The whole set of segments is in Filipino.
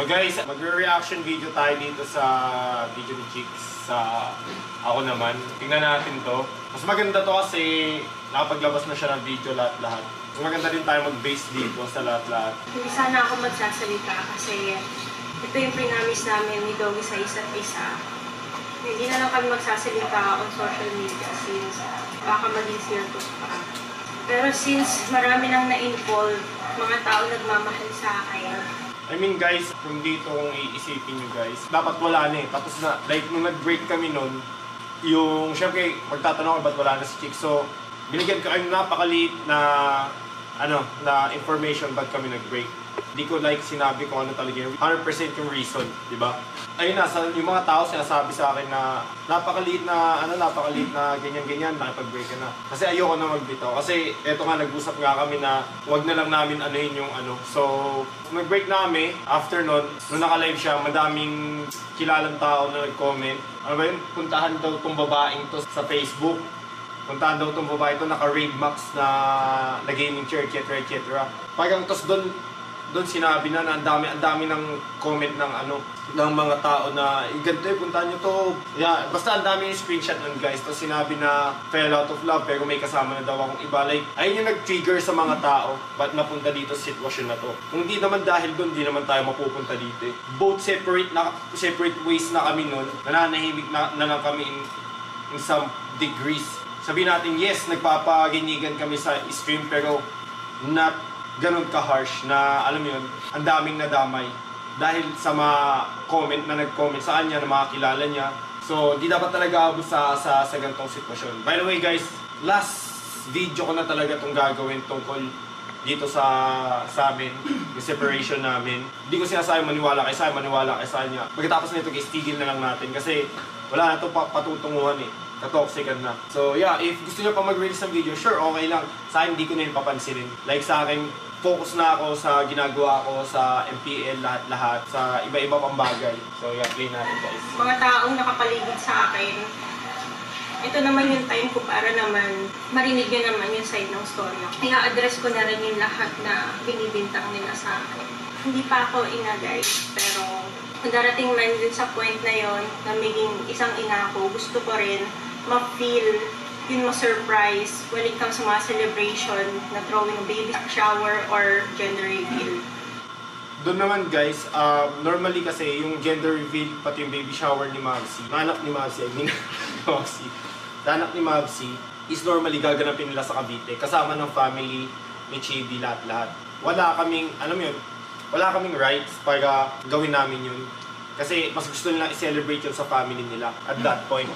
So guys, magre-reaction video tayo dito sa video ni Chicks sa ako naman. Tingnan natin to. Mas maganda to kasi nakapaglabas na siya ng video lahat-lahat. Mas maganda din tayo mag-base dito sa lahat-lahat. Hindi sana ako magsasalita kasi ito yung prinamis namin ni Doggy sa isa't isa. Hindi na lang kami magsasalita on social media since baka maging circus pa. Pero since marami nang na-involve, mga tao nagmamahal sa akin. I mean guys, kung dito kung iisipin nyo guys, dapat wala na eh. Tapos na, like nung nag-break kami nun, yung syempre magtatanong ba't wala na si Chicks. So, binigyan ko kayo napakaliit na na information ba't kami nag-break. Hindi ko like sinabi ko ano talaga yung 100% yung reason, di ba? Ayun na, yung mga tao sinasabi sa akin na napakaliit na ganyan-ganyan, nakipag-break ka na. Kasi ayoko na magbitaw. Kasi eto nga, nag-usap nga kami na wag na lang namin anuhin yung ano. So, nag-break na kami. After nun, nung naka-live siya, madaming kilalang tao na nag-comment. Ano ba yun? Puntahan daw tong babaeng to sa Facebook. Puntahan daw itong babae ito, naka-raid max na gaming chair, etc. Parang tos doon sinabi na ang dami ng comment ng mga tao na ganito puntahan nyo to. Yeah, basta ang dami yung screenshot nun guys. Tapos sinabi na fell out of love pero may kasama na daw akong iba. Like, ayun yung nag-trigger sa mga tao ba't napunta dito sa sitwasyon na to. Kung di naman dahil doon, di naman tayo mapupunta dito. Both separate ways na kami nun. Nananahimik na lang kami in some degrees. Sabihin natin, yes, nagpapaginigan kami sa stream pero not ganun ka-harsh na, alam mo yun, ang daming nadamay. Dahil sa mga comment na nag-comment sa kanya, na mga kilala niya. So, di dapat talaga abot sa ganitong sitwasyon. By the way guys, last video ko na talaga itong gagawin tungkol dito sa amin, yung separation namin. Hindi ko sinasabi maniwala kay sa kanya. Pagkatapos nito guys, tigil na lang natin kasi wala na ito patutunguhan eh. Katoxican na. So yeah, if gusto niyo pa mag-release ng video, sure, okay lang. Sa akin, hindi ko na yun papansinin. Like sa akin, focus na ako sa ginagawa ko sa MPL, lahat-lahat, sa iba-iba pang bagay. So yeah, play natin guys. Mga taong nakapaligid sa akin, ito naman yung time ko para naman marinig nyo naman yung side ng story. I-address ko na rin yung lahat na binibintang nila sa akin. Hindi pa ako ina guys, pero darating man din sa point na yon na maging isang ina ko, gusto ko rin ma-feel, yun ma-surprise when it comes sa mga celebration na throwing a baby shower or gender reveal. Doon naman guys, normally kasi yung gender reveal, pati yung baby shower ni Mavsi, anak ni Mavsi, anak ni Mavsi, is normally gaganapin nila sa Cavite, kasama ng family ni Chibi, lahat-lahat. Wala kaming, alam mo yun, wala kaming rights para gawin namin yun. Kasi mas gusto nila i-celebrate yun sa family nila at that point.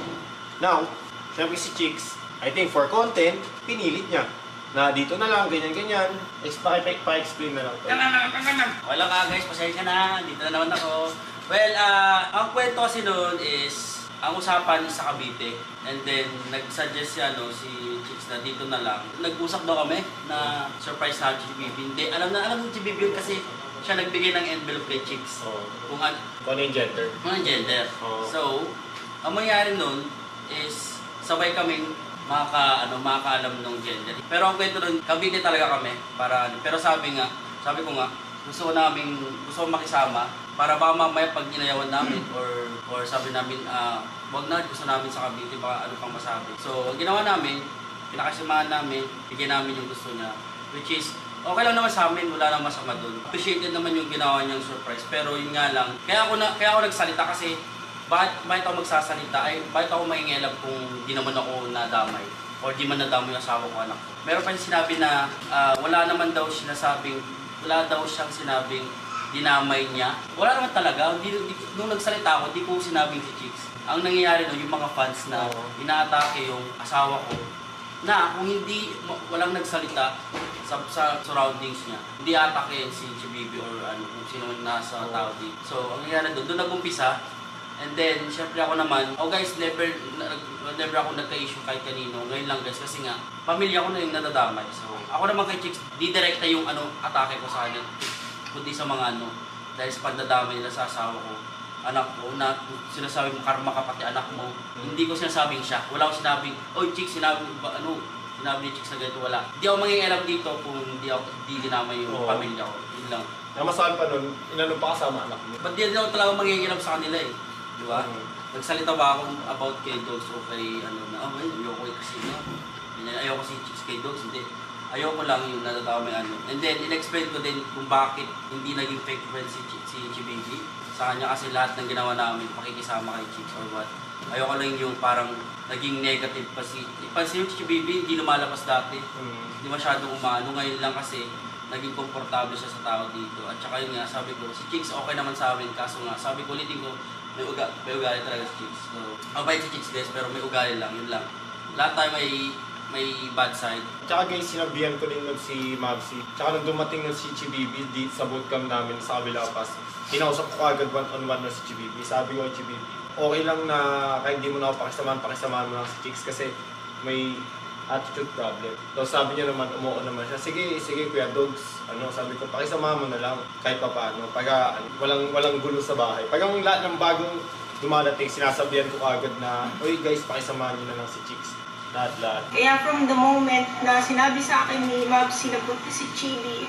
Now, syempre si Chicks, I think for content, pinilit niya. Na dito na lang, ganyan-ganyan. Pa-explain na lang. Wala ka guys, pasensya na. Dito na naman ako. Well, ang kwento kasi noon is, ang usapan sa Cavite. And then, nag-suggest si Chicks na dito na lang. Nag-usap daw kami na surprise na si Bibi. Hindi, alam ni si Bibi kasi siya nagbigay ng envelope kay Chicks. Kung ano yung gender. So, ang mangyari nun is sabay kaming makakaalam ng gender. Pero ang kwento nun, Cavite talaga kami. Pero sabi ko nga, gusto ko makisama para baka mamaya pag ginayawan namin or sabi namin, wag na, gusto namin sa Cavite, baka ano pang masabi. So, ang ginawa namin, pinakasimahan namin, bigyan namin yung gusto niya. Which is, okay lang naman sa amin, wala nang masama doon. Appreciated naman yung ginawa niyang surprise. Pero yun nga lang, kaya ako nagsalita kasi bakit ako magsasalita bakit ako maingilab kung di naman ako nadamay or di man nadamay yung asawa ko, anak ko. Meron pa yung sinabi na wala daw siyang sinabing dinamay niya. Wala naman talaga. Nung nagsalita ako, di ko sinabing si Chicks. Ang nangyayari doon, yung mga fans na inaatake yung asawa ko na kung walang nagsalita sa surroundings niya, hindi atake si Bibi or kung sino man nasa tao dito. So, ang nangyayari doon nag-umpisa. And then, syempre ako naman, guys, never ako nagka-issue kahit kanino. Ngayon lang guys, kasi nga, pamilya ko na yung nadadamay. So, ako naman kay Chicks, di direkta yung atake ko sa kanya, kundi sa mga dahil sa pagdadamay nila sa asawa ko, anak ko, na sinasabi mo, karma ka pati anak mo. Hindi ko sinasabing siya. Wala ko sinabing, oy Chicks, sinabi ni Chicks na ganito, wala. Hindi ako mangingialam dito kung di dinamay yung pamilya ko. Yun lang. Namasal pa nun, inano pa kasama anak mo. Ba't di ako talaga mangingilam sa kanila eh? Di ba? Nagsalita ba ako about kay Dogs o kay ano na, ayoko kasi no? Ayoko si Chicks kay Dogs, hindi. Ayoko lang yung natatawa may ano. And then, in-explain ko din kung bakit hindi naging fake friend si Chibaby. Sa kanya kasi lahat ng ginawa namin, pakikisama kay Chicks or what. Ayoko lang yung parang naging negative pa si... Pansin yung Chibaby, hindi lumalabas dati. Hindi masyadong umano. Ngayon lang kasi, naging komportable siya sa tao dito. At saka yun nga, sabi ko, si Chicks okay naman sa amin. Kaso nga, sabi ko, ulitin ko, may ugali talaga si Chicks. So, mabait si Chicks guys, pero may ugali lang, yun lang. Lahat tayo may bad side. Tsaka guys, sinabihan ko din nun si Mavsi. Tsaka nung dumating nun si Chibibi sa bootcamp namin sa kabila pas, kinausap ko agad one-on-one na si Chibibi. Sabi ko, Chibibi, okay lang na kahit hindi mo na ako pakisamahan mo lang si Chicks kasi may attitude problem. So sabi niya naman, umuo naman siya, sige Kuya Dogs, sabi ko, pakisamahan mo na lang kahit pa paano. Pag walang gulo sa bahay. Pag ang lahat ng bagong dumadating, sinasabihan ko agad na, oy guys, pakisamahan niyo na lang si Chicks. Lahat. Kaya from the moment na sinabi sa akin ni Mavsi na punta si Chibi,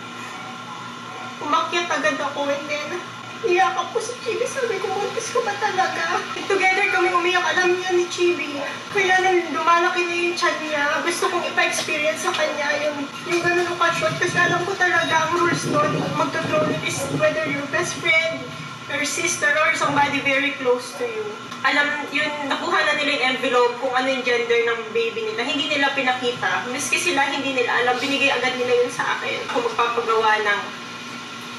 umakyat agad ako and then iyakap ko si Chibi. Sabi ko, buntis ko ba talaga? Together kami umiyak, alam niya ni Chibi. Kaya nung lumalaki na yung tiyan niya, gusto kong ipa-experience sa kanya yung ganun ng ka-shot. Kasi alam ko talaga ang rules doon, magto-throw is whether your best friend, your sister, or somebody very close to you. Alam, yun, nakuha na nila yung envelope kung ano yung gender ng baby nila. Hindi nila pinakita. Miski sila, hindi nila alam. Binigay agad nila yun sa akin kung magpapagawa ng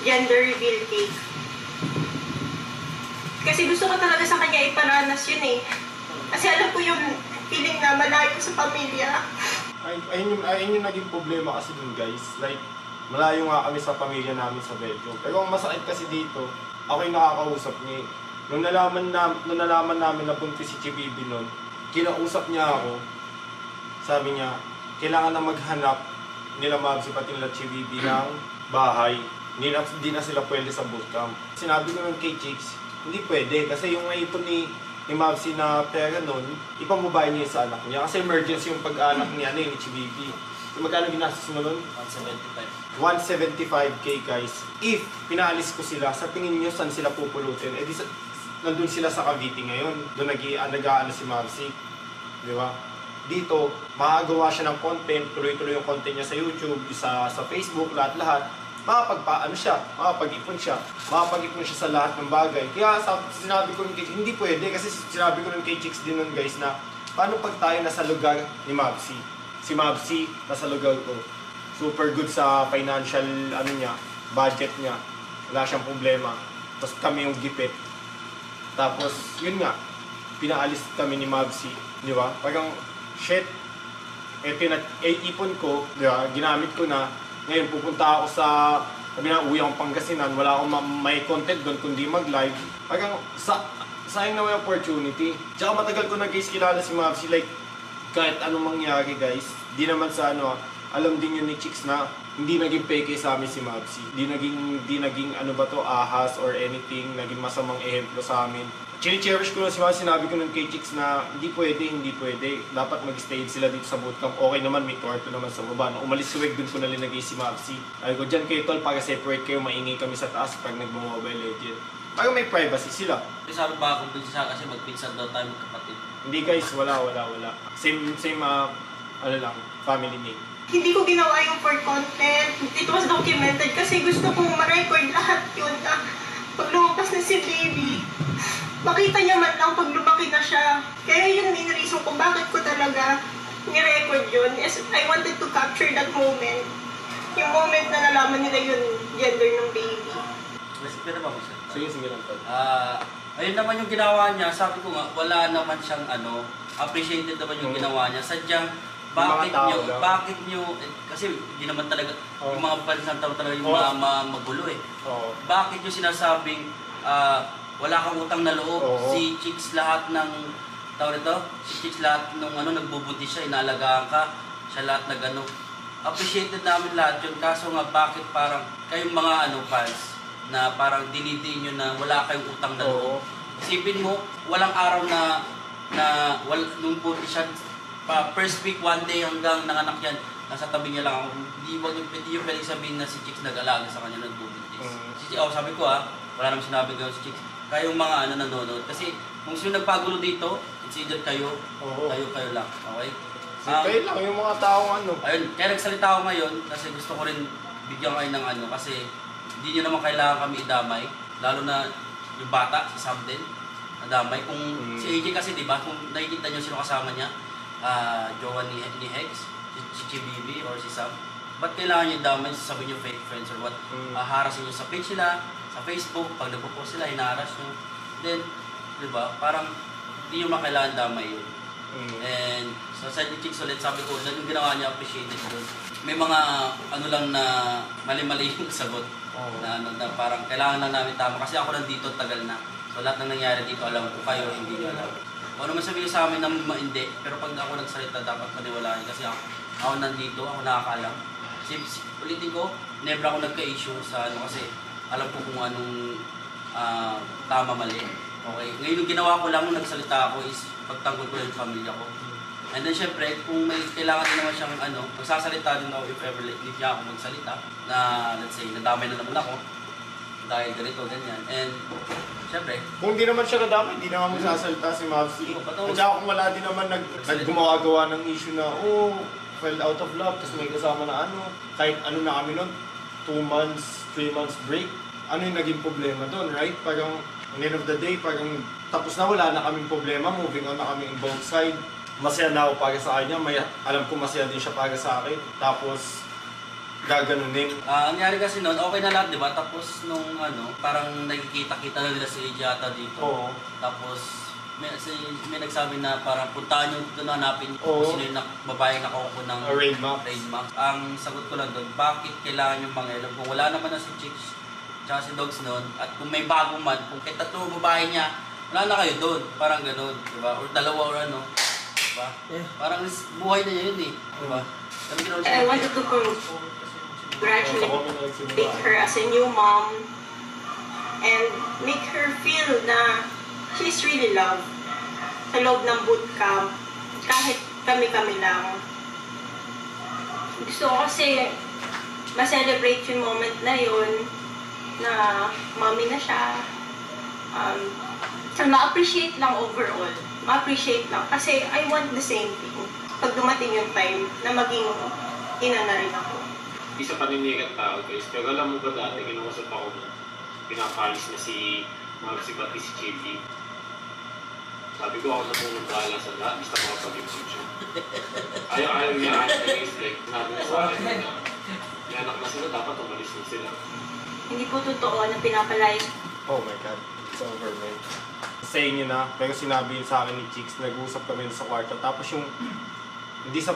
gender reveal cake. Kasi gusto ko talaga sa kanya iparanas yun eh. Kasi alam ko yung feeling na malayo sa pamilya. Ayun yung naging problema kasi dun guys. Like, malayo nga kami sa pamilya namin sa Belgium. Pero ang masakit kasi dito, ako yung nakakausap niya eh. Nung nalaman namin na buntis si Chibibi nun, kinausap niya ako. Sabi niya, kailangan na maghanap nila Mavsi pati nila Chibibi ng bahay. Hindi na sila pwede sa bootcamp. Sinabi ko nun kay Chicks, hindi pwede kasi yung naipon ni Mavsi na pera nun, ipamubay niya sa anak niya. Kasi emergency yung pag-anak niya ni Chibibi. Magkano ginastos mo nun? 175. 175k guys. If pinaalis ko sila, sa tingin niyo saan sila pupulutin? Eh di nandun sila sa Cavite ngayon. Doon nag-aano si Mavsi. Di ba? Dito, makagawa siya ng content, tuloy-tuloy yung content niya sa YouTube, sa Facebook, lahat-lahat. Makapag-ipon siya sa lahat ng bagay. Kaya sinabi ko rin kay Chicks, hindi pwede kasi sinabi ko rin kay Chicks din nun guys na paano pag tayo nasa lugar ni Mavsi? Si Mavsi nasa lugar ko. Super good sa financial budget niya. Wala siyang problema. Tapos kami yung gipit. Tapos, yun nga, pinaalis kami ni Mavsi, di ba? Parang, shit, ipon ko, di ba? Ginamit ko na. Ngayon, pupunta ako sabi na, uwi akong Pangasinan, wala akong may content doon kundi mag-live. Parang, sayang na may opportunity. Tsaka matagal ko na guys kilala si Mavsi, like, kahit anong mangyari guys, di naman sa alam din yun ni Chicks na hindi naging peke sa amin si Mavsi. Di naging ahas or anything, naging masamang ehemplo sa amin. Chini-cherish ko na si Mavsi, sinabi ko nun kay Chicks na hindi pwede. Dapat mag-stay sila dito sa bootcamp. Okay naman, may kwarto naman sa baba. Nung umalis si Weg, dun ko nalinagay si Mavsi. Ay ko, dyan kayo tol, para separate kayo, maingay kami sa taas pag nagmo-Mobile Legend. Para may privacy sila. Sabi ba akong pinsa kasi magpinsan daw tayo magkapatid. Hindi guys, wala. Same family name. Hindi ko ginawa yung for content. It was documented kasi gusto kong ma-record lahat yun na pag lumabas na si baby, makita niya man lang pag lumaki na siya. Kaya yun main reason kung bakit ko talaga ni-record yun. Yes, I wanted to capture that moment. Yung moment na nalaman nila yung gender ng baby. Pero ba sir? Sige lang tol. Ayun naman yung ginawa niya, sabi ko nga, wala naman siyang appreciated naman yung ginawa niya. Sadyang, bakit nyo, kasi hindi naman talaga, yung mga fans ng tao talaga yung mga magulo eh. Bakit nyo sinasabing, wala kang utang na loob, si Chicks lahat ng, si Chicks lahat nung nagbubuntis siya, inaalagaan ka, siya lahat appreciated namin lahat yun, kaso nga bakit parang, kayong mga fans, na parang dinidiin nyo na wala kayong utang na loob. Isipin mo, walang araw nung buntis siya, first week, one day hanggang nanganak yan, nasa tabi niya lang ako. Hindi yung pwedeng sabihin na si Chicks nag-alaga sa kanya, nagbubuntis. Sabi ko wala naman sinabi gano'n si Chicks. Kayong mga nanonood. Kasi kung sino nagpagulo dito, it's either kayo, kayo lang. Okay? Kayo lang, yung mga taong Ayun, kaya nagsalita ako ngayon kasi gusto ko rin bigyan kayo ng kasi hindi nyo naman kailangan kami idamay. Lalo na yung bata, si Sam din, nadamay. Kung si AJ kasi, di ba, kung nakikita nyo sino kasama niya, jowa ni Hex, si Chibibi, or si Sam, ba't kailangan nyo damay? Sasabihin nyo fake friends or what? Harasin nyo sa page nila, sa Facebook, pag nagpo-post sila, hinaharas nyo. Then, di ba, parang hindi nyo makailangan damay yun. And sa side ni Chicks ulit, sabi ko, yung ginawa niya, appreciated doon. May mga lang na mali-mali yung sagot. Na parang kailangan lang namin tama. Kasi ako nandito, tagal na. So lahat ng nangyari dito, alam ko kayo, hindi nyo alam. O naman sabihin sa amin na hindi, pero pag ako nagsalita, dapat maniwalaan. Kasi ako nandito, ako nakakaalam. Ulitin ko, never ako nagka-issue sa kasi alam ko kung anong tama-mali. Okay? Ngayon yung ginawa ko lang nung nagsalita ako is pagtanggol ko yung pamilya ko. And then syempre, kung may kailangan din naman siyang magsasalita din ako if ever need niya ako magsalita na let's say, nadamay na naman ako dahil ganito, ganyan. And syempre, kung di naman siya nadamay, hindi naman magsasalita si Mavsi. At saka kung wala din naman naggumawa ng issue na, fell out of love, tapos may kasama na kahit na kami nun, 2 months, 3 months break, ano yung naging problema doon, right? Parang, at the end of the day, parang tapos na, wala na kaming problema, moving on na kami in both side. Masaya na ako para sa kanya, alam ko masaya din siya para sa akin. Tapos, gaganunin. Ang nangyari kasi noon, okay na lahat, di ba? Tapos nung parang nagkikita-kita na nila si Ejata dito. Oo. Tapos, may nagsabi na parang puntahan nyo doon, hanapin kung sino yung babaeng nakaupo ng raid map. Ang sagot ko lang doon, bakit kailangan yung mga kung wala naman na si Chicks tsaka si Dogs noon, at kung may bagong man, kung kahit 3 babae niya, wala na kayo doon, parang gano'n, di ba? Or 2 or di ba? Yeah. Parang buhay na yun di ba? I wanted to congratulate her as a new mom and make her feel na she's really loved sa loob ng bootcamp, kahit kami-kami lang. Gusto ko kasi ma-celebrate yung moment na yun na mommy na siya. Ma-appreciate lang overall. Ma-appreciate lang. Kasi I want the same thing. Pag dumating yung time na maging ina na rin ako. Isa paninigan tao guys. Pero alam mo ba dati, kinuusap ako na pinapalis na si Maxi pati si Chippy. Sabi ko ako na muna bahala sa lahat. Basta makapag-imsip siya. Ayaw niya guys. Like, nabi na sa akin na may anak na sila, dapat umalis na sila. Hindi po totoo na pinapalayas. Oh my God. It's over, man. Sa inyo na, pero sinabi sa akin ni Chicks, nag-uusap kami sa kwarto. Tapos yung, hindi sa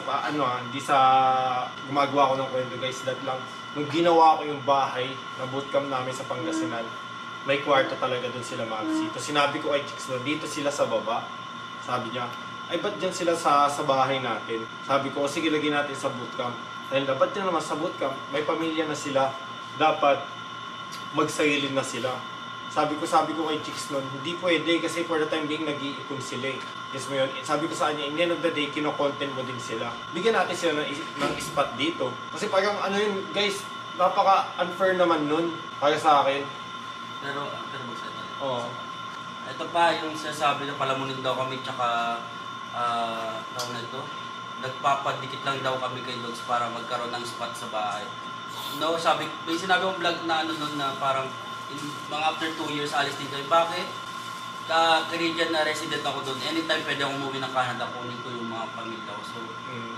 gumagawa ko ng kwento guys, that lang. Nung ginawa ko yung bahay na bootcamp namin sa Pangasinan, may kwarto talaga doon sila Maxi. Tapos sinabi ko kay Chicks na dito sila sa baba. Sabi niya, ay ba't dyan sila sa bahay natin? Sabi ko, sige lagyan natin sa bootcamp. Dahil ba't dyan naman sa bootcamp, may pamilya na sila. Dapat magsarili na sila. Sabi ko kay Chicks noon, hindi pwede kasi for the time being nag-iipon sila eh. Yes mo yun. Sabi ko sa kanya, in the end of the day, kino-content mo din sila. Bigyan natin sila ng spot dito. Kasi parang yun, guys, napaka-unfair naman nun para sa akin. Pero magsalita. Oo. Ito pa yung sinasabi na palamunin daw kami tsaka taon na ito. Nagpapadikit lang daw kami kay Dogs para magkaroon ng spot sa bahay. No, may sinabi kong vlog na nun na parang mga after 2 years alis din kayo. Bakit? Canadian na resident ako doon. Anytime pwede akong umuwi ng Canada, kunin ko yung mga pamilya ko. So,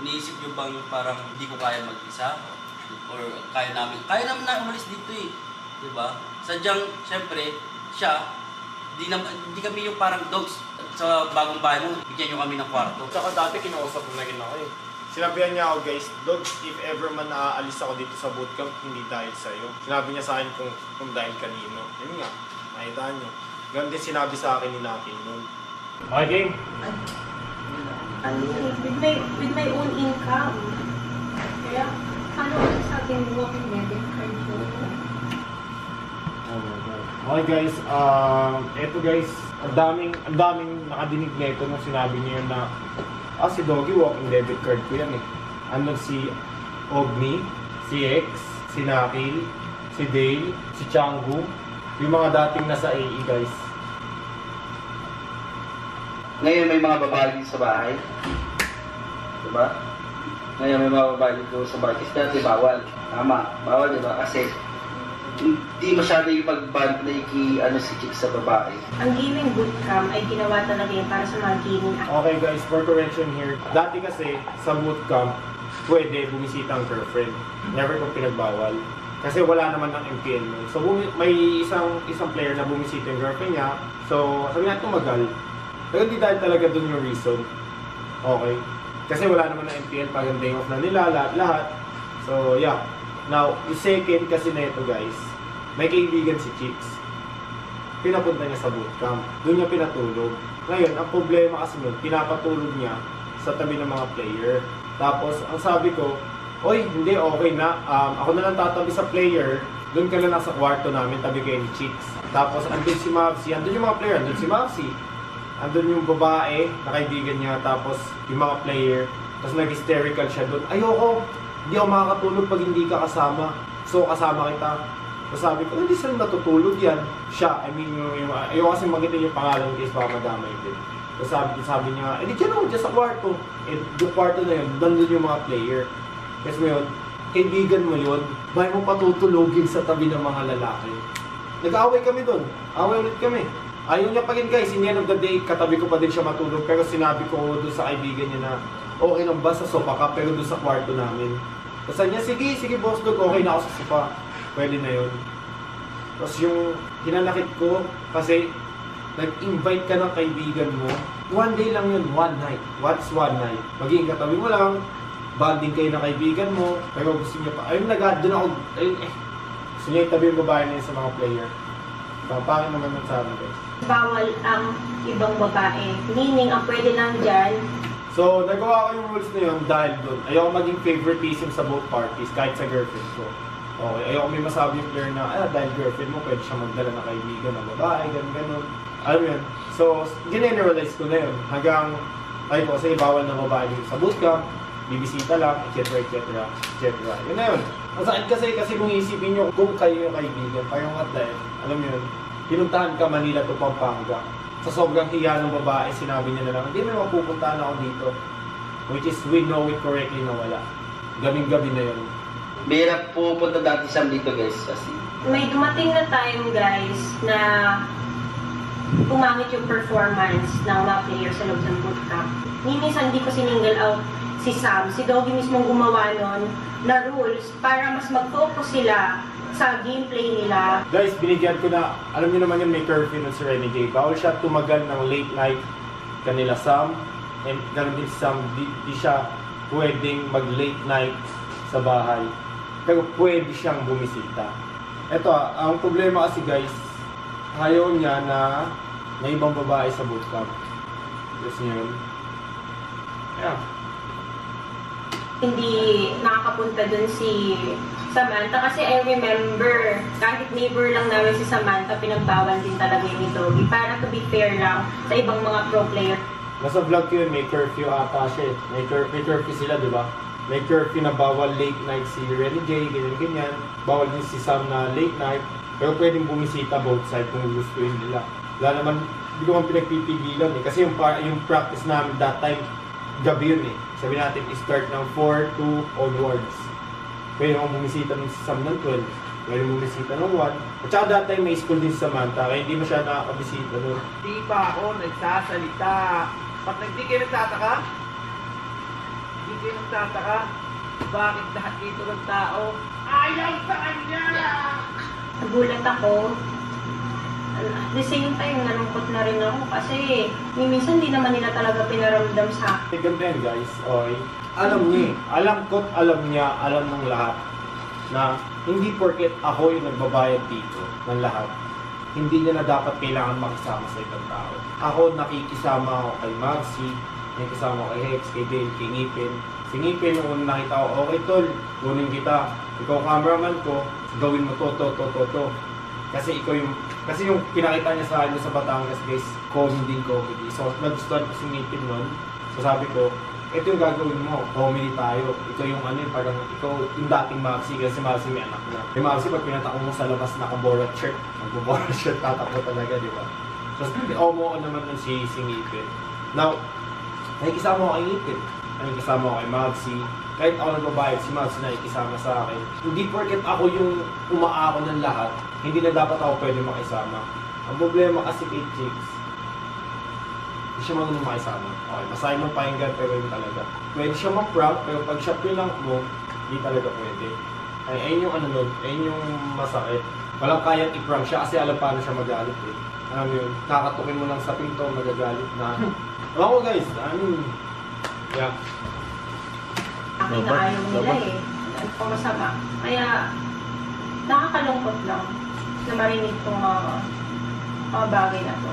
iniisip nyo bang parang hindi ko kaya mag-isa? Or kaya namin na umalis dito eh. Diba? Sadyang, syempre, hindi kami yung parang Dogs sa bagong bahay mo, bigyan nyo kami ng kwarto. Tsaka dati kinausap mo na rin ako eh. Sinabihan niya ako guys, Dogs, if ever man naaalis ako dito sa bootcamp, hindi dahil sa'yo. Sinabi niya sa akin kung dahil kanino. Yun nga, nakita niyo. Ganun din sinabi sa akin ni Nakin noon. Okay, game? With my own income. Kaya, paano ako sa akin walking debit card ko? Oh my God. Okay guys, eto guys, ang daming nakadinig na ito nung sinabi niya na si Doggy walking debit card ko yan eh. Andun si Ogni, si X, si Nakil, si Dale, si Changu, yung mga dating nasa AE guys. Ngayon may mga babae dito sa bahay. Diba? Ngayon may mga babae dito sa bahay. Kasi dati bawal. Tama. Bawal, diba? Kasi hindi masyado yung pag-band na si chicks sa babae. Ang gaming bootcamp ay ginawa talaga yun para sa mga gaming Okay guys, for correction here. Dati kasi sa bootcamp, pwede bumisita ang girlfriend. Never kong pinagbawal. Kasi wala naman ng MPN nun. So may isang player na bumisita yung girlfriend niya. So sabi natin tumagal. Pero hindi dahil talaga dun yung reason. Okay. Kasi wala naman ng MPN, parang day off na nila, lahat. So yeah. Now, yung second kasi na ito guys, may kaibigan si Chicks. Pinapunta niya sa bootcamp. Doon niya pinatulog. Ngayon, ang problema kasi nun, pinapatulog niya sa tabi ng mga player. Tapos, ang sabi ko, oy, hindi, okay na. Ako na lang tatabi sa player. Doon ka na lang sa kwarto namin, tabi kayo ni Chicks. Tapos, andun si Mavsi. Andun yung mga player. Andun si Mavsi. Andun yung babae na kaibigan niya. Tapos, yung mga player. Tapos, nag-hysterical siya doon. Ayoko. Hindi ako makakatulog pag hindi ka kasama. So, kasama kita. So, sabi ko, hindi saan natutulog yan? Siya, ayaw kasi magitin yung pangalan ko baka madamay din. So, sabi niya, di dyan ako, dyan sa kwarto. Yung kwarto na yun, nandun yung mga player. Kasi mo yun, kaibigan mo yun, bahay mo patutulogin sa tabi ng mga lalaki. Nag-aaway kami doon. Away ulit kami. Ayaw niya pa rin guys, in the end of the day, katabi ko pa din siya matulog. Pero sinabi ko doon sa kaibigan niya na, okay lang ba sa sofa ka, pero doon sa kwarto namin. Tapos niya, sige boss dog, okay na ako sa sofa. Pwede na yun. Tapos yung hinanakit ko, kasi nag-invite ka ng kaibigan mo, one day lang yun, one night. What's one night? Magiging katabi mo lang, bonding kayo ng kaibigan mo, pero gusto niya pa, ayun doon ako, gusto niya itabi yung babae na yun sa mga player. Pangit naman nun sa amin guys. Bawal ang ibang babae. Meaning, ang pwede lang dyan, So, nagawa ko yung rules na yun dahil doon. Ayoko maging favoritism sa both parties, kahit sa girlfriend ko. Okay, ayoko may masabi yung player na, dahil girlfriend mo, pwede siya magdala ng kaibigan ng babae, ganun. Alam mo yun? So, generalize ko na yun. Hanggang, ayun ko, kasi bawal na babae dito sa bootcamp, bibisita lang, etc. Yun na yun. Ang sakit kasi kung isipin nyo, kung kayo yung kaibigan, parang what the, alam mo yun, pinuntahan ka Manila to Pampanga. Sa sobrang hiya ng babae, sinabi niya na lang, hindi may mapupuntahan ako dito. Which is, we know it correctly na wala. Gabing-gabi na yun. Mahirap pupunta dati Sam dito guys. Kasi may dumating na time guys na pumangit yung performance ng mga players sa loob ng bootcamp. Minsan hindi ko siningle out si Sam. Si Doggy mismo gumawa nun na rules para mas mag-focus sila sa gameplay nila. Guys, binigyan ko na, alam niyo naman yun, may curfew nun si Renegade. Bawal siya tumagal ng late night kanila Sam. And ganoon din si Sam, di siya pwedeng mag-late night sa bahay. Pero pwede siyang bumisita. Ito ang problema kasi guys, ayaw niya na may ibang babae sa bootcamp. Gusto niyo yun? Yeah. Hindi nakakapunta dun si Samantha kasi I remember kahit neighbor lang namin si Samantha, pinagbawal din talaga ni Doggy para to be fair lang sa ibang mga pro player. Nasa vlog ko yun, may curfew ata siya. May curfew sila, di ba? May curfew na bawal late night si Renny J, ganyan. Bawal din si Sam na late night. Pero pwedeng bumisita both side kung gustuin nila. Wala naman, hindi ko man pinagpipigilan eh. Kasi yung practice namin that time, gabi yun eh. Sabi natin, start ng 4 to onwards. Pwede akong bumisita ng si Sam ng 12. Pwede bumisita ng 1. At saka that time may school din si Samantha, kaya hindi masyadong nakakabisita doon. Di pa ako nagsasalita. Pag hindi kayo nagtataka, bakit lahat dito ng tao ayaw sa kanya? Nagulat ako. At the same time, nalungkot na rin ako kasi minsan di naman nila talaga pinaramdam sa akin. Ganito yan guys, okay? Alam niya eh. Alam niya, alam ng lahat na hindi porket ako yung nagbabayad dito ng lahat, hindi niya na dapat kailangan makisama sa ibang tao. Ako nakikisama ako kay Maxi, nakikisama ako kay Hex, kay Dale, kay Ngipin. Si Ngipin, nung nakita ko, okay tol, kunin kita. Ikaw cameraman ko, gawin mo to. Kasi yung pinakita niya sa akin sa Batangas guys, comedy. So nagustuhan ko si Ngipin nun. So sabi ko, ito yung gagawin mo, comedy tayo. Ikaw yung ano, parang ikaw yung dating Maxi, kasi Maxi may anak na. Yung Maxi, pag pinatakbo mo sa labas naka-borat shirt, mag-borat shirt, tatakbo talaga, di ba? Tapos omo naman ng si Ngipin. Now, nakikisama ko kay Ngipin. Nakikisama ko kay Maxi. Kahit ako nagbabayad, si Maxi nakikisama sa akin. Hindi porket ako yung umaako ng lahat, hindi na dapat ako pwede makisama. Ang problema kasi kay Chicks, hindi siya marunong makisama. Okay, masahin mo pakinggan pero yun talaga. Pwede siya mag-prank pero pag siya pinank mo, hindi talaga pwede. Ay, ayun yung ano nun, ayun yung masakit. Walang kayang i-prank siya kasi alam paano siya magalit eh. Alam mo yun, kakatukin mo lang sa pinto, magagalit na. Ewan ko guys, yeah. Akin na ayaw nila eh. Ano pa masama. Kaya, nakakalungkot lang na marinig itong mga bagay na to.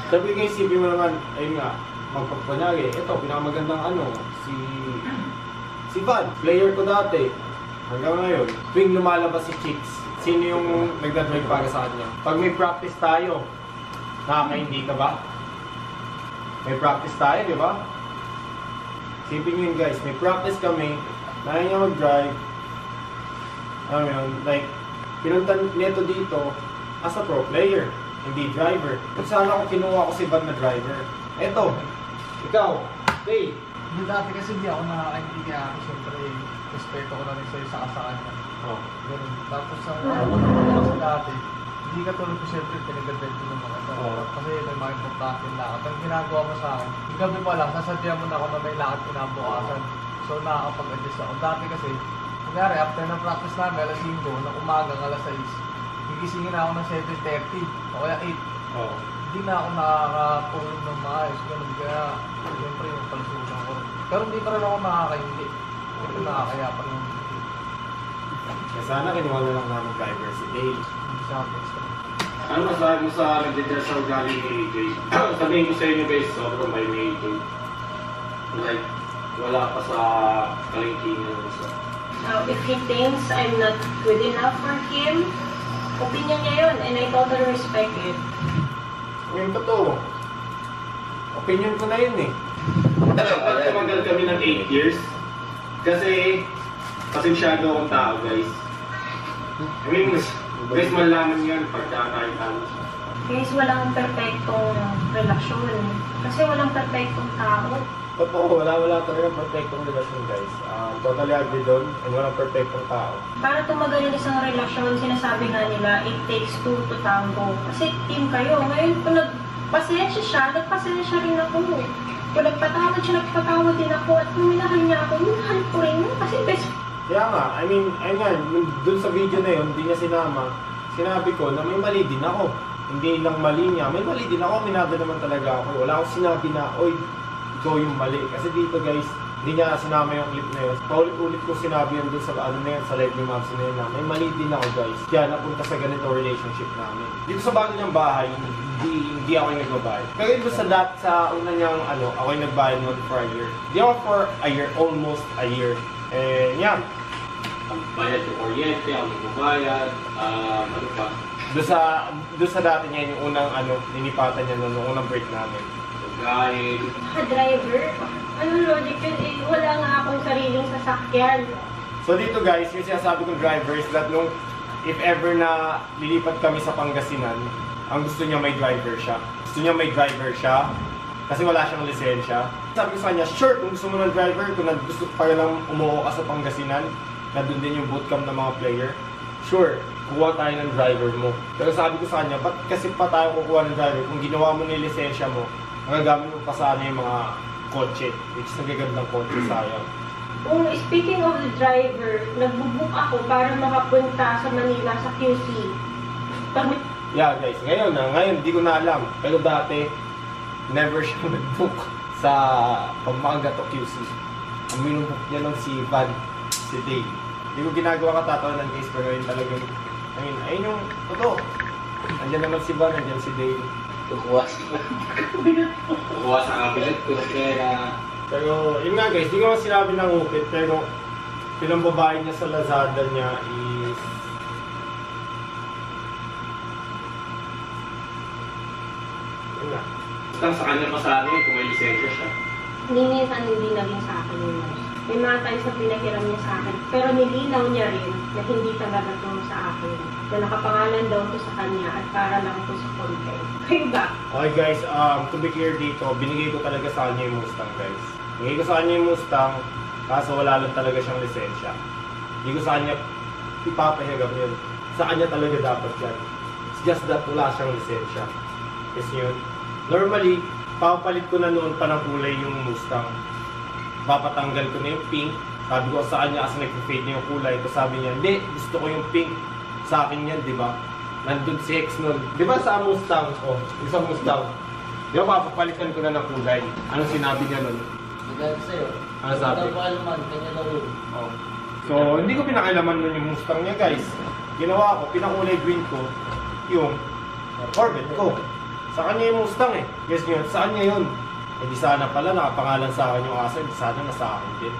Sabi nga isipin mo naman, ayun nga, magpapanyari, ito, pinakamagandang ano, si Van, player ko dati. Hanggang ngayon, tuwing lumalabas si Chicks, sino yung nagdadrive para sa kanya? Pag may practice tayo, nakaka-hindi ka ba? May practice tayo, di ba? Isipin nyo yun guys, may practice kami, naya niya mag-drive. Alam mo yun, like, pinuntan neto dito as a pro player, hindi driver. Kung sana ako kinuha ko si Van na driver. Eto, ikaw, hey. Hindi dati kasi hindi ako nakakaintindihan ako. Siyempre, respeto ko na rin sa'yo sa kasakanya. Oh. Ganun. Tapos sa kasi dati, hindi ka tulad ko siyempre pinag-advento ng mga ito. Oo. Kasi may mga importante lakad. Ang ginagawa mo sa akin, yung gabi pa lang, sasadya mo na ako na may lakad kinabukasan. So nakakapag-adjust ako. Dati kasi, kunyari, after ng practice namin, alas 5, ng umagang alas 6, gigisingin na ako ng 7:30 o kaya 8. Oh. Hindi na ako nakakapulong ng maayos. Ganun, kaya siyempre yung palusugan ko. Pero hindi pa rin ako nakakaindi. Siyempre nakakaya pa rin. Kaya sana kinuha na lang namin driver si Dale. Hindi sa akin. Ano masabi mo sa nagdidya sa ugali ni AJ? Sabihin ko sa inyo guys, sobrang may ni AJ. Like, wala pa sa kalingkingan ng isa. Now, if he thinks I'm not good enough for him, opinion niya yun, and I totally respect it. Ngayon pa to. Opinion ko na yun eh. Dapat tumagal kami ng 8 years. Kasi, pasensyado akong tao guys. I mean, guys, malaman yan pagka kahit ano. Guys, walang perfectong relasyon. Kasi walang perfectong tao. Totoo, wala talaga perfectong relasyon guys. Totally agree doon, and walang perfectong tao. Para tumagal yung isang relasyon, sinasabi nga nila, it takes two to tango. Kasi team kayo. Ngayon, kung nagpasensya siya, nagpasensya rin ako. Kung nagpatawad siya, nagpatawad din ako. At kung minahal niya ako, minahal ko rin. Kasi best. Kaya nga, I mean, ayun nga, dun sa video na yun, hindi niya sinama. Sinabi ko na may mali din ako. Hindi lang mali niya, may mali din ako. Minado naman talaga ako. Wala akong sinabi na, oy, ikaw yung mali. Kasi dito guys, hindi niya sinama yung clip na yun. Paulit-ulit ko sinabi yun dun sa ano na yun, sa live ni Mavs na yun na may mali din ako guys. Kaya napunta sa ganito relationship namin. Dito sa bago niyang bahay, hindi ako yung nagbabayad. Pero dito sa una niyang ano, ako yung nagbayad noon for a year. Hindi ako for a year, almost a year. Eh, yan. Ang bayad yung kuryente, ako nagbabayad, ano pa. Doon sa dati niya, yung unang ano, ninipatan niya noon, yung unang break namin. Guys. Driver? Ano logic yun? Eh, wala nga akong sariling sasakyan. So dito guys, yung sinasabi kong driver is that nung if ever na lilipat kami sa Pangasinan, ang gusto niya may driver siya. Gusto niya may driver siya kasi wala siyang lisensya. Sabi ko sa kanya, sure, kung gusto mo ng driver, kung gusto pa lang umuo ka sa Pangasinan, na doon din yung bootcamp ng mga player, sure, kuha tayo ng driver mo. Pero sabi ko sa kanya, ba't kasi pa tayo kukuha ng driver kung ginawa mo na yung lisensya mo, magagamit mo pa sana yung mga kotse, which is nagagandang kotse, sayang. Kung speaking of the driver, nagbubook ako para makapunta sa Manila sa QC. Yeah guys, ngayon di ko na alam. Pero dati, never siya nag-book sa pagmakaga to QC. Ang minubook niya nun si Van, si Dave. Hindi ko ginagawa katatawanan guys, pero yun talagang, ayun yung totoo. Andiyan naman si Van, andiyan si Dave. Kukuha sa kabinet ko kaya Pero yun nga guys, di ko naman sinabi ng ukit, pero pinambabayad niya sa Lazada niya is yun nga. Basta sa kanya pa sa akin kung may lisensya siya. minsan hindi na rin sa akin yun. May mga times na pinahiram niya sa akin, pero nilinaw niya rin na hindi talaga to sa akin. Na nakapangalan daw to sa kanya at para lang to sa content. Kayo ba? Okay guys, to be clear dito, binigay ko talaga sa kanya yung Mustang guys. Binigay ko sa kanya yung Mustang, kaso wala lang talaga siyang lisensya. Hindi ko sa kanya ipapahigam yun. Sa kanya talaga dapat yan. It's just that wala siyang lisensya. Yes yun. Normally, papalit ko na noon pa ng kulay yung Mustang. Papatanggal ko na yung pink. Sabi ko sa kanya kasi nag-fade na yung kulay. Tapos sabi niya, hindi, gusto ko yung pink. Sa akin yan, di ba? Nandun si Hex nun. Di ba sa Mustang? Oh, isang Mustang. Di ba papapalitan ko na ng kulay? Ano sinabi niya nun? Nagagawa sa'yo. Ano sabi? Ito pa naman, kanya daw yun. Oh. So, hindi ko pinakailaman nun yung Mustang niya guys. Ginawa ko, pinakulay green ko yung Corvette ko. Sa kanya yung Mustang eh. Guess nyo, sa kanya yun. Eh di sana pala nakapangalan sa akin yung asa, di sana nasa akin din.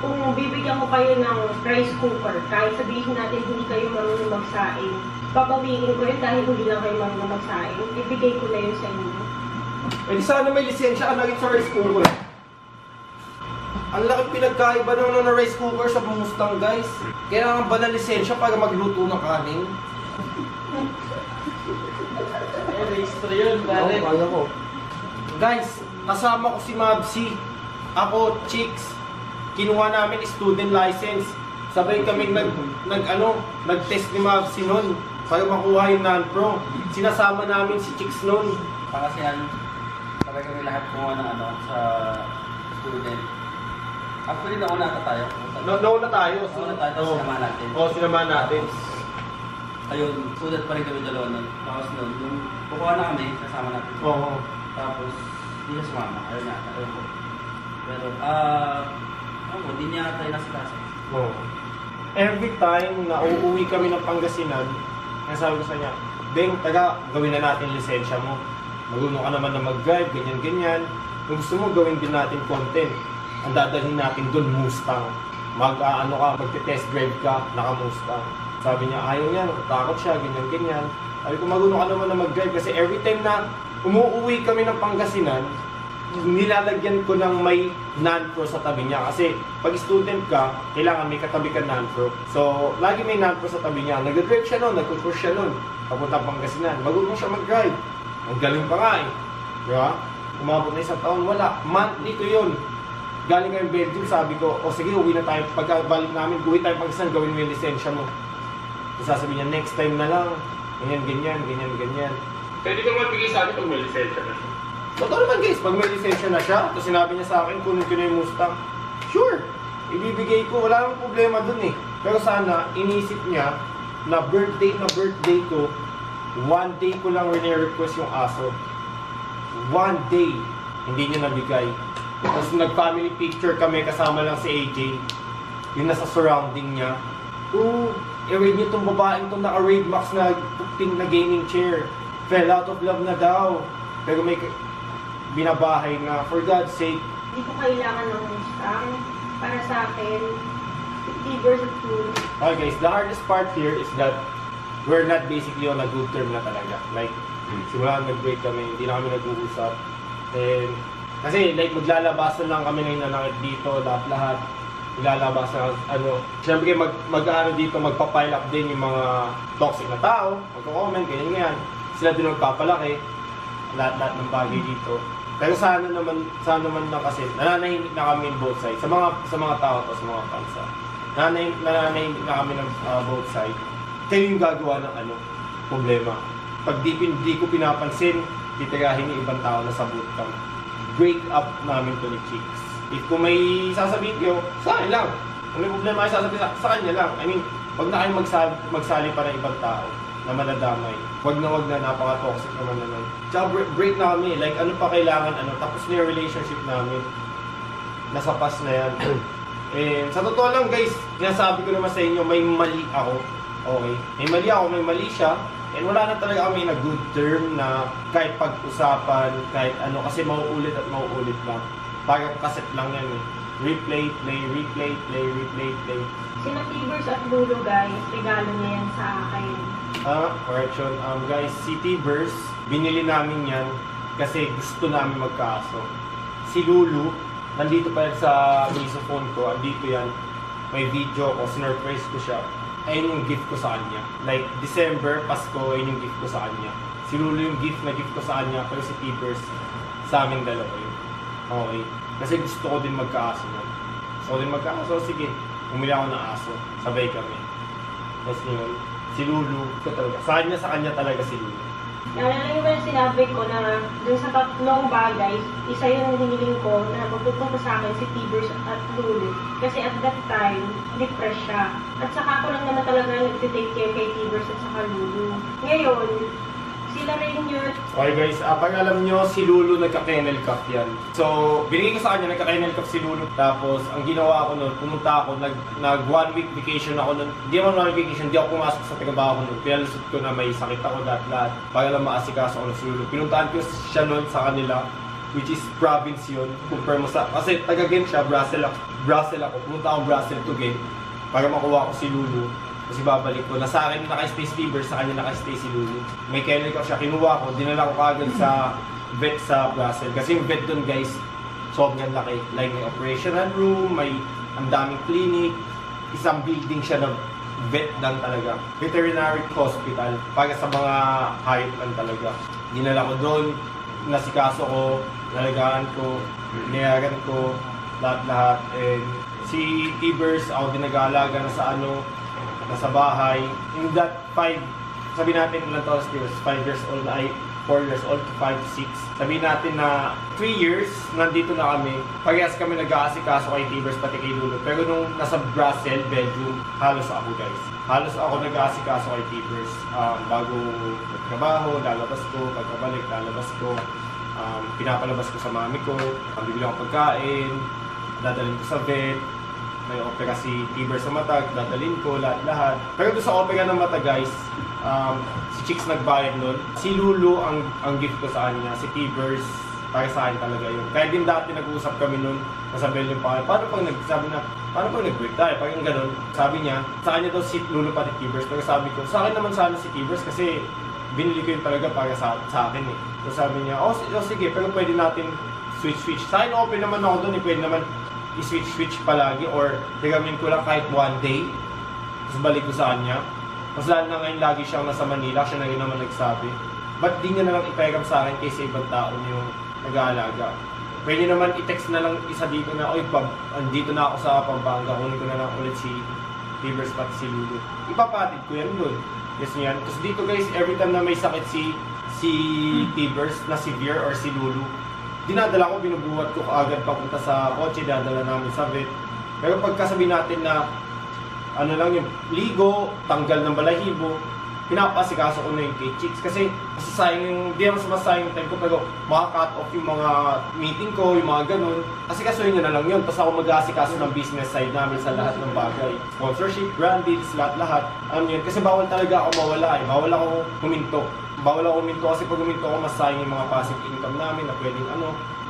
Kung bibigyan ko kayo ng rice cooker, kahit sabihin natin hindi kayo marunong magsaing, papawiin ko yun dahil hindi lang kayo marunong magsaing, ibigay ko na yun sa inyo. Eh di sana may lisensya ka na rin sa rice cooker. Ang laking pinagkaiba naman ng rice cooker sa Mustang guys. Kailangan ba na lisensya para magluto ng kanin? Registro yun, pare. Kaya ko. Guys, kasama ko si Mabsi. Ako, Chicks. Kinuha namin student license. Sabay kami nag-test ni Mabsi nun para makuha yung non-pro. Sinasama namin si Chicks nun. Kasi sabay kami lahat kumuha ng sa student. Actually, nauna tayo. Nauna tayo. Nauna tayo, tapos sinamahan natin. Oo, sinamahan natin. Ayun, student pa rin kami dalawa nun. Tapos nun, nung kukuha na kami, kasama natin. Oo. Tapos, hindi na sumama. Ayun na, ayun po. Pero, hindi niya tayo nasa klase. Oo. Every time na uuwi kami ng Pangasinan, nasabi ko sa niya, Beng, gawin na natin lisensya mo. Marunong ka naman na mag-drive, ganyan-ganyan. Kung gusto mo, gawin din natin content. Ang dadalhin natin doon, Mustang. Magte-test drive ka, naka-Mustang. Sabi niya, ayaw niya, takot siya, ganyan-ganyan. Sabi ko, marunong ka naman na mag-drive kasi every time na umuwi kami ng Pangasinan, nilalagyan ko ng may non-pro sa tabi niya. Kasi pag student ka, kailangan may katabi ka non-pro. So, lagi may non-pro sa tabi niya. Nag-drive siya noon, nag-cruise siya noon. Papunta Pangasinan, marunong siya mag-drive. Ang galing pa nga eh. Di ba? Umabot na isang taon, wala. Monthly to yun. Galing kayong Belgium, sabi ko, o sige, uwi na tayo. Pagkabalik namin, uwi tayo Pangasinan, gawin mo yung lisensya mo. So, sasabihin niya, next time na lang. Ganyan. Pwede ka magbigay sa akin pag may lisensya na siya. Totoo naman guys, pag may lisensya na siya, tapos sinabi niya sa akin, kunin ko na yung Mustang. Sure, ibibigay ko, wala namang problema dun eh. Pero sana, inisip niya na birthday ko, one day ko lang rin-request yung aso. One day, hindi niya nabigay. Tapos nag-family picture kami, kasama lang si AJ. Yung nasa surrounding niya. I-raid niyo itong babaeng itong naka-raid max na pink na gaming chair. Fell out of love na daw. Pero may binabahay nga, for God's sake. Hindi ko kailangan ng Mustang. Para sa akin, 50 versus 2. Okay guys, the hardest part here is that we're not basically on a good term na talaga. Like, simula nag-break kami, hindi na kami nag-uusap. And, kasi like maglalabasan lang kami ngayon na dito, lahat-lahat. Ilalabas na siyempre mag-ano dito, magpa-pile up din yung mga toxic na tao, magko-comment, ganyan. Sila din magpapalaki, lahat-lahat ng bagay dito. Pero sana naman lang kasi, nananahimik na kami in both sides. Sa mga tao to, sa mga fans. Nananahimik na kami ng both sides. Kayo yung gagawa ng problema. Pag di ko pinapansin, titirahin yung ibang tao na sa bootcamp. Break up namin to ni Chicks. If kung may sasabihin kayo, sa akin lang. Kung may problema kayo sasabihin sa kanya lang. I mean, wag na kayo magsali pa ng ibang tao na manadamay. Wag na, napaka-toxic naman. Tsaka break na kami. Like, ano pa kailangan, tapos na yung relationship namin. Nasa past na yan. And sa totoo lang guys, sinasabi ko naman sa inyo, may mali ako. Okay? May mali ako, may mali siya. And wala na talaga kami na good term na kahit pag-usapan, kahit kasi mauulit at mauulit lang. Parang cassette lang yan eh. Replay, play. Sina Tibers at Lulu guys, regalo niya yan sa akin. Correction. Guys, si Tibers, binili namin yan kasi gusto namin magkaso. Si Lulu, nandito pa yan sa phone ko, andito yan. May video ko, sinurprise ko siya. Ayun yung gift ko sa kanya. Like, December, Pasko, ayun yung gift ko sa kanya. Si Lulu yung gift ko sa kanya, pero si Tibers, sa aming dalawa yun. Okay. Kasi gusto ko din magkaaso nun. Gusto ko din magkaaso, sige. Umili ako ng aso, sabay kami. Tapos yun, si Lulu, sa kanya talaga si Lulu. Naalala niyo ba yung sinabi ko na dun sa tatlong bagay, isa yung hiniling ko na magpupunta sa akin si Tibers at Lulu. Kasi at that time, depressed siya. At saka ako lang naman talaga nag-take care kay Tibers at saka Lulu. Ngayon, sila rin yun. Okay guys, pag alam nyo, si Lulu nagka-kennel cup yan. So, binigay ko sa kanya, nagka-kennel cup si Lulu. Tapos, ang ginawa ko nun, pumunta ako, nag 1 week vacation ako nun. Hindi ako 1 week vacation, hindi ako pumasok sa tagabaho ko nun. Pinalusot ko na may sakit ako lahat-lahat. Para lang maasikaso ako ng si Lulu. Pinuntahan ko siya nun sa kanila, which is province yun. Compare mo sa, kasi taga-Ghent siya, Brussels ako. Pumunta akong Brussels to Ghent para makuha ko si Lulu. Kasi babalik ko. Nasa akin naka-stay si Tibers, sa kanya naka-stay si Lulu. May kennel ko siya, kinuha ko, dinala ko kagad sa vet sa Brussels. Kasi yung vet doon guys, sobrang laki. Like may operational room, may ang daming clinic, isang building siya na vet lang talaga. Veterinary hospital, para sa mga hayop lang talaga. Dinala ko doon, nasikaso ko, nalagaan ko, niyagan ko, lahat-lahat. And si Tibers, ako din nag-aalaga na sa nasa bahay. In that 5, sabi natin ilang taon si Tibers, 5 years old ay 4 years old to 5 to 6. Sabi natin na 3 years, nandito na kami. Parehas kami nag-aasikaso kay Tibers pati kay Lulu. Pero nung nasa Brussels, bedroom, halos ako guys. Halos ako nag-aasikaso kay Tibers. Bago magtrabaho, lalabas ko. Pagkabalik, lalabas ko. Pinapalabas ko sa mami ko. Bibili ako pagkain. Dadalhin ko sa vet. May opera si Tibers sa mata, dadalhin ko, lahat-lahat. Pero doon sa opera ng mata guys, si Chicks nagbayad nun. Si Lulu ang gift ko sa kanya, si Tibers, para sa akin talaga yun. Kaya din dati nag-uusap kami nun, nasabihin yung pa, paano pag nag-break tayo, parang ganun. Sabi niya, sa kanya daw si Lulu pati Tibers, pero sabi ko, sa akin naman sana si Tibers kasi binili ko yun talaga para sa akin eh. So sabi niya, sige, pero pwede natin switch. Sa akin open naman ako dun, pwede naman i-switch palagi or tigamin ko lang kahit 1 day tapos balik ko sa kanya. Mas lalo na ngayon lagi siyang nasa Manila, siya na rin naman nagsabi. Ba't di niya na lang ipegam sa akin kaysa ibang tao yung nag-aalaga? Pwede naman i-text na lang isa dito na, oy, andito na ako sa Pampanga, kunin ko na lang ulit si Tibers pati si Lulu. Ipapatid ko yan doon. Yes yan. Tapos dito guys, every time na may sakit si Tibers na severe or si Lulu, dinadala ko, binubuhat ko agad papunta sa kotse, dadala namin sa vet. Pero pagkasabi natin na lang yung ligo, tanggal ng balahibo, pinapasikaso ko na yung kay Chicks. Kasi masasayang di naman sumasayang yung time ko, pero maka-cut off yung mga meeting ko, yung mga ganun. Kasi kasuhin nyo na lang yun. Tapos ako mag-asikaso ng business side namin sa lahat ng bagay. Sponsorship, brand deals, lahat-lahat. Yun. Kasi bawal talaga ako mawala eh. Bawal ako huminto. Kasi pag huminto ako, masayang yung mga passive income namin na pwedeng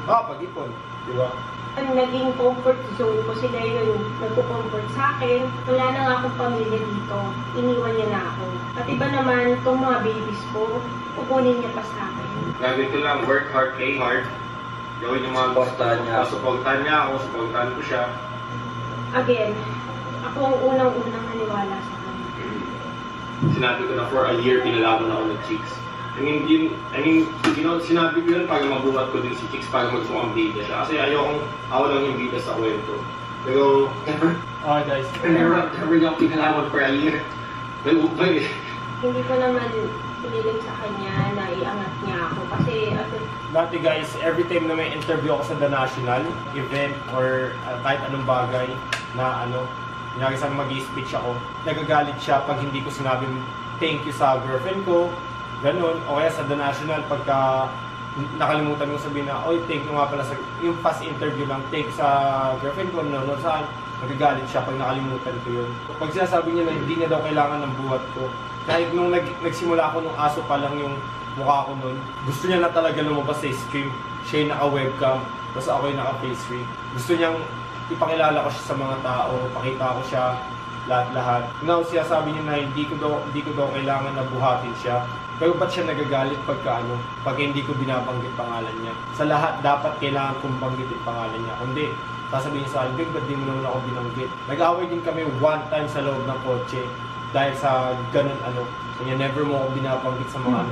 pag-ipon. Di ba? Ang naging comfort zone ko, sila yung nagpo-comfort sa akin. Wala na nga akong pamilya dito. Iniwan niya na ako. At iba naman, itong mga babies ko, kukunin niya pa sa akin. Gagawin ko lang, work hard, play hard. Gawin yung mga supportahan niya ako, supportahan ko siya. Again, ako ang unang-unang naniwala sa kanya. Sinabi ko na for a year, pinalaban ako ng Chicks. Sinabi ko yun para mabuhat ko din si Chicks para magsuang bida siya. Kasi ako lang yung bida sa kwento. Pero, guys, never yung pinalaban for a year. Hindi ko naman piniling sa kanya na iangat niya ako. Kasi, dati guys, every time na may interview ako sa The National event or kahit anong bagay na kunyari sa mag-i-speech ako, nagagalit siya pag hindi ko sinabing thank you sa girlfriend ko, ganun. O kaya sa The National, pagka nakalimutan mo sabihin na, oy, thank you nga pala sa, yung past interview lang, thank you sa girlfriend ko, no, saan, nagagalit siya pag nakalimutan ko yun. Pag sinasabi niya na hindi niya daw kailangan ng buhat ko, kahit nung nagsimula ako nung aso pa lang yung mukha ko nun, gusto niya na talaga lumabas sa stream, siya yung naka-webcam, tapos ako yung naka-face free. Gusto niyang ipakilala ko siya sa mga tao, pakita ko siya, lahat-lahat. Now, siya sabi niya na hindi ko daw kailangan na buhatin siya. Pero ba't siya nagagalit pagka hindi ko binabanggit pangalan niya? Sa lahat, dapat kailangan kong banggitin pangalan niya. Kundi, sasabihin sa akin, ba't di mo naman ako binanggit? Nag-away din kami one time sa loob ng kotse dahil sa ganun kanya never mo ako binabanggit sa mga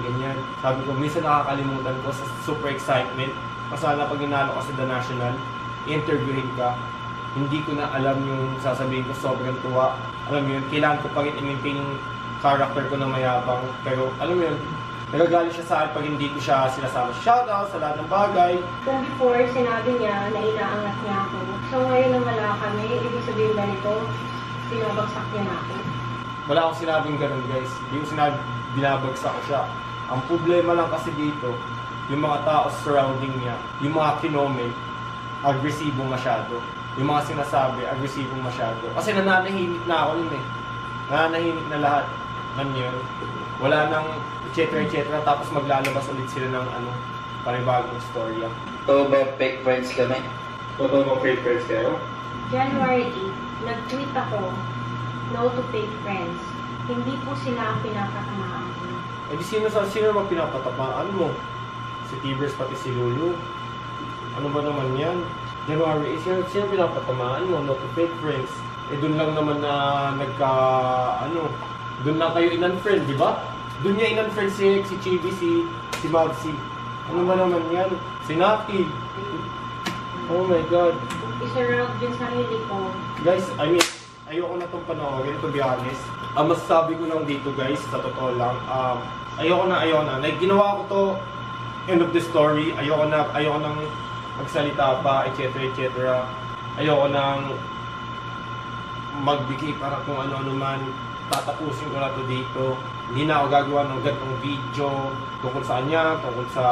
ganyan. Sabi ko, minsan nakakalimutan ko sa super excitement. Masala pag inalo ka sa The National, interviewin ka, hindi ko na alam yung sasabihin ko, sobrang tuwa. Alam mo yun, kailangan ko pa rin i-maintain yung character ko na mayabang. Pero alam mo yun, nagagalit siya sa akin pag hindi ko siya sinasama. Shoutout sa lahat ng bagay. Kung before, sinabi niya na inaangat niya ako. So ngayon na wala kami, ibig sabihin ba nito, pinabagsak niya na ako? Wala akong sinabing ganun, guys. Hindi ko sinabi binabagsak ko siya. Ang problema lang kasi dito, yung mga tao surrounding niya, yung mga kinoment, agresibo masyado. Yung mga sinasabi, agresibo masyado. Kasi nananahimik na ako nun Nananahimik na lahat. Yun. Wala nang etc. Tapos maglalabas ulit sila ng panibagong storya. Ito ba fake friends kami? Totoo bang fake friends kayo? January 8, nag-tweet ako, no to fake friends. Hindi po sila ang pinapatamaan ko. Eh di sino ba pinapatamaan mo? Si Tibers pati si Lulu? Ano ba naman yan? January 8, sino pinapatamaan mo? No to fake friends. Eh dun lang naman na dun lang kayo in-unfriend, di ba? Dun niya in-unfriend si Chibi, si Mavsi. Ano ba naman yan? Si Naki. Oh my God. Isa-round din sarili ko. Guys, ayoko na itong panoorin, to be honest. Ang masasabi ko lang dito, guys, sa totoo lang, ayoko na. Like, ginawa ko to, end of the story. Ayoko nang magsalita pa, etc. Ayoko nang magbigay para kung ano-ano man. Tatapusin ko na to dito. Hindi na ako gagawa ng ganitong video tungkol sa kanya, tungkol sa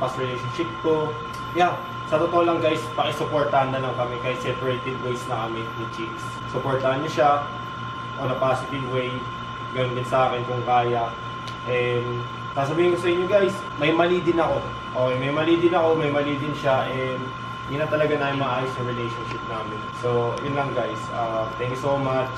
past relationship ko. Yeah. Sa totoo lang, guys, pakisuportahan na lang kami kahit separated ways na kami ni Chicks. Supportahan niyo siya on a positive way. Ganun din sa akin kung kaya. And sasabihin ko sa inyo, guys, may mali din ako. Okay, may mali din siya. And hindi na talaga namin maayos yung relationship namin. So, yun lang, guys. Thank you so much.